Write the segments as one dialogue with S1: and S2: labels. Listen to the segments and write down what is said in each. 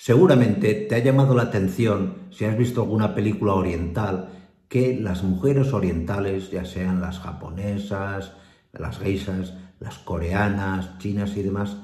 S1: Seguramente te ha llamado la atención, si has visto alguna película oriental, que las mujeres orientales, ya sean las japonesas, las geishas, las coreanas, chinas y demás,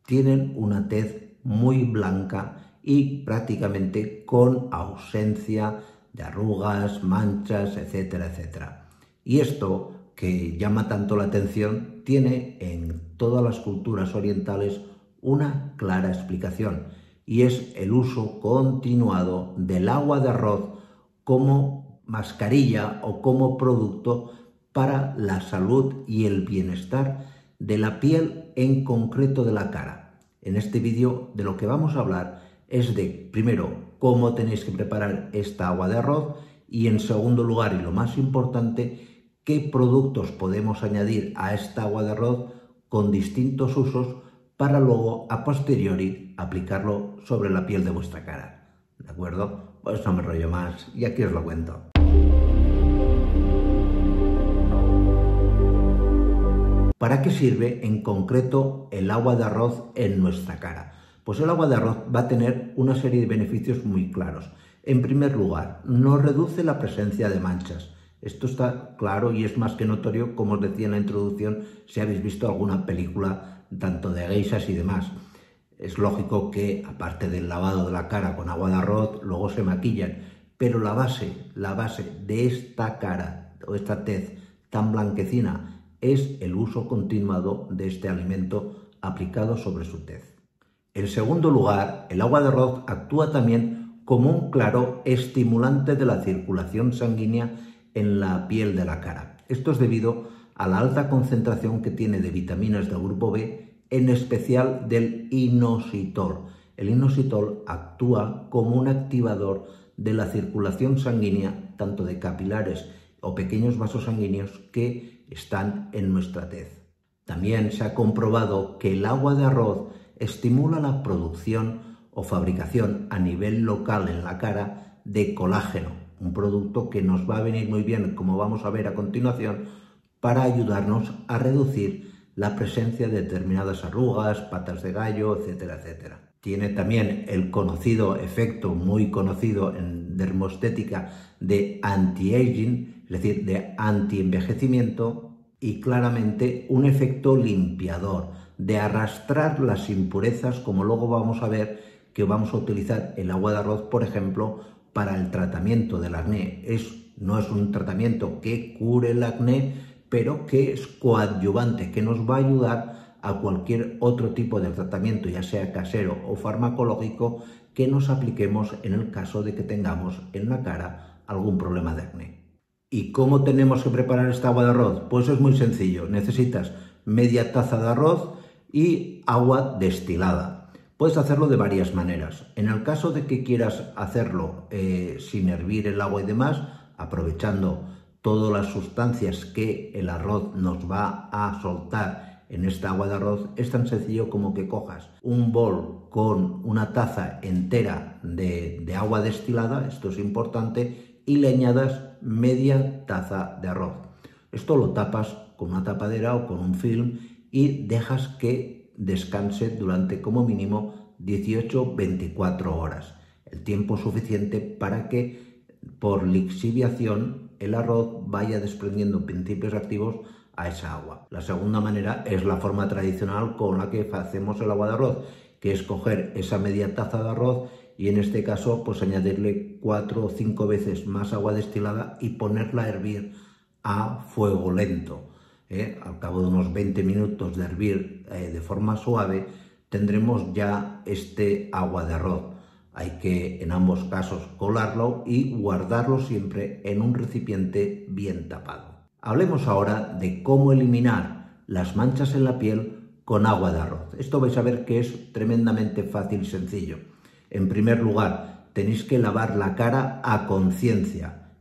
S1: tienen una tez muy blanca y prácticamente con ausencia de arrugas, manchas, etcétera, etcétera. Y esto, que llama tanto la atención, tiene en todas las culturas orientales una clara explicación, y es el uso continuado del agua de arroz como mascarilla o como producto para la salud y el bienestar de la piel, en concreto de la cara. En este vídeo de lo que vamos a hablar es de, primero, cómo tenéis que preparar esta agua de arroz y, en segundo lugar, y lo más importante, qué productos podemos añadir a esta agua de arroz con distintos usos para luego, a posteriori, aplicarlo sobre la piel de vuestra cara. ¿De acuerdo? Pues no me rollo más y aquí os lo cuento. ¿Para qué sirve en concreto el agua de arroz en nuestra cara? Pues el agua de arroz va a tener una serie de beneficios muy claros. En primer lugar, nos reduce la presencia de manchas. Esto está claro y es más que notorio, como os decía en la introducción, si habéis visto alguna película tanto de geishas y demás. Es lógico que, aparte del lavado de la cara con agua de arroz, luego se maquillan, pero la base de esta cara o esta tez tan blanquecina es el uso continuado de este alimento aplicado sobre su tez. En segundo lugar, el agua de arroz actúa también como un claro estimulante de la circulación sanguínea en la piel de la cara. Esto es debido a la alta concentración que tiene de vitaminas del grupo B, en especial del inositol. El inositol actúa como un activador de la circulación sanguínea, tanto de capilares o pequeños vasos sanguíneos que están en nuestra tez. También se ha comprobado que el agua de arroz estimula la producción o fabricación a nivel local en la cara de colágeno, un producto que nos va a venir muy bien, como vamos a ver a continuación, para ayudarnos a reducir la presencia de determinadas arrugas, patas de gallo, etcétera, etcétera. Tiene también el conocido efecto, muy conocido en dermoestética, de anti-aging, es decir, de anti-envejecimiento, y claramente un efecto limpiador, de arrastrar las impurezas, como luego vamos a ver que vamos a utilizar el agua de arroz, por ejemplo, para el tratamiento del acné. No es un tratamiento que cure el acné, pero que es coadyuvante, que nos va a ayudar a cualquier otro tipo de tratamiento, ya sea casero o farmacológico, que nos apliquemos en el caso de que tengamos en la cara algún problema de acné. ¿Y cómo tenemos que preparar esta agua de arroz? Pues es muy sencillo. Necesitas media taza de arroz y agua destilada. Puedes hacerlo de varias maneras. En el caso de que quieras hacerlo sin hervir el agua y demás, aprovechando todas las sustancias que el arroz nos va a soltar en esta agua de arroz, es tan sencillo como que cojas un bol con una taza entera de agua destilada, esto es importante, y le añadas media taza de arroz. Esto lo tapas con una tapadera o con un film y dejas que descanse durante como mínimo 18-24 horas, el tiempo suficiente para que por lixiviación el arroz vaya desprendiendo principios activos a esa agua. La segunda manera es la forma tradicional con la que hacemos el agua de arroz, que es coger esa media taza de arroz y en este caso pues añadirle 4 o 5 veces más agua destilada y ponerla a hervir a fuego lento. Al cabo de unos 20 minutos de hervir de forma suave, tendremos ya este agua de arroz. Hay que, en ambos casos, colarlo y guardarlo siempre en un recipiente bien tapado. Hablemos ahora de cómo eliminar las manchas en la piel con agua de arroz. Esto vais a ver que es tremendamente fácil y sencillo. En primer lugar, tenéis que lavar la cara a conciencia,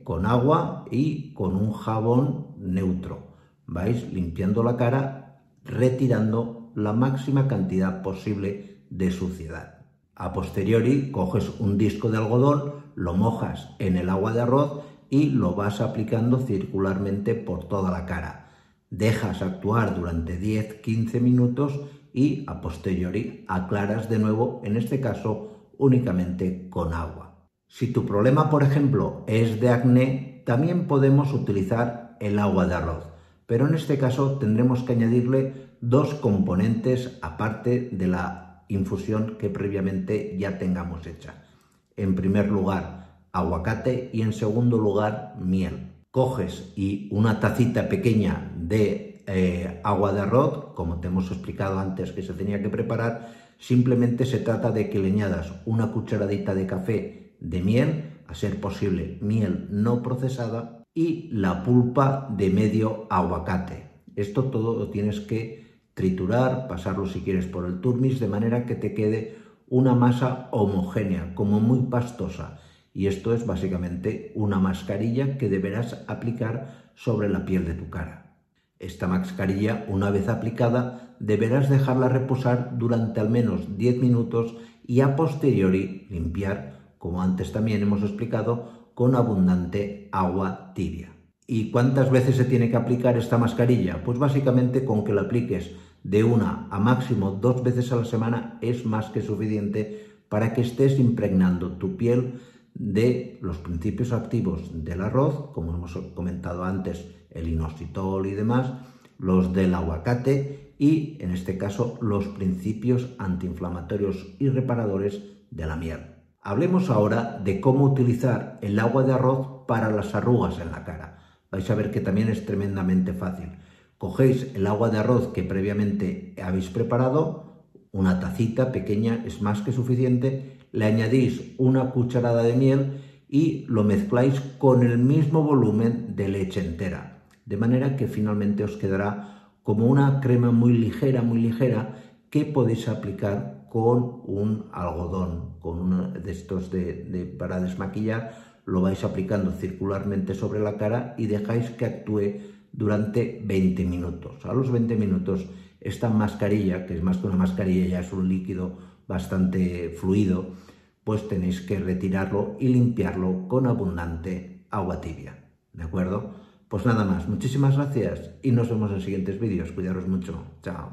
S1: con agua y con un jabón neutro. Vais limpiando la cara, retirando la máxima cantidad posible de suciedad. A posteriori, coges un disco de algodón, lo mojas en el agua de arroz y lo vas aplicando circularmente por toda la cara. Dejas actuar durante 10-15 minutos y a posteriori aclaras de nuevo, en este caso únicamente con agua. Si tu problema, por ejemplo, es de acné, también podemos utilizar el agua de arroz, pero en este caso tendremos que añadirle 2 componentes aparte de la infusión que previamente ya tengamos hecha. En primer lugar, aguacate y en segundo lugar, miel. Coges y una tacita pequeña de agua de arroz, como te hemos explicado antes que se tenía que preparar, simplemente se trata de que le añadas una cucharadita de café de miel, a ser posible miel no procesada, y la pulpa de medio aguacate. Esto todo lo tienes que triturar, pasarlo si quieres por el turmis, de manera que te quede una masa homogénea, como muy pastosa. Y esto es básicamente una mascarilla que deberás aplicar sobre la piel de tu cara. Esta mascarilla, una vez aplicada, deberás dejarla reposar durante al menos 10 minutos y a posteriori limpiar, como antes también hemos explicado, con abundante agua tibia. ¿Y cuántas veces se tiene que aplicar esta mascarilla? Pues básicamente con que la apliques de 1 a máximo 2 veces a la semana es más que suficiente para que estés impregnando tu piel de los principios activos del arroz, como hemos comentado antes, el inositol y demás, los del aguacate y, en este caso, los principios antiinflamatorios y reparadores de la miel. Hablemos ahora de cómo utilizar el agua de arroz para las arrugas en la cara. Vais a ver que también es tremendamente fácil. Cogéis el agua de arroz que previamente habéis preparado, una tacita pequeña es más que suficiente, le añadís una cucharada de miel y lo mezcláis con el mismo volumen de leche entera, de manera que finalmente os quedará como una crema muy ligera que podéis aplicar con un algodón, con uno de estos para desmaquillar. Lo vais aplicando circularmente sobre la cara y dejáis que actúe durante 20 minutos. A los 20 minutos esta mascarilla, que es más que una mascarilla, ya es un líquido bastante fluido, pues tenéis que retirarlo y limpiarlo con abundante agua tibia. ¿De acuerdo? Pues nada más, muchísimas gracias y nos vemos en siguientes vídeos. Cuidaros mucho. Chao.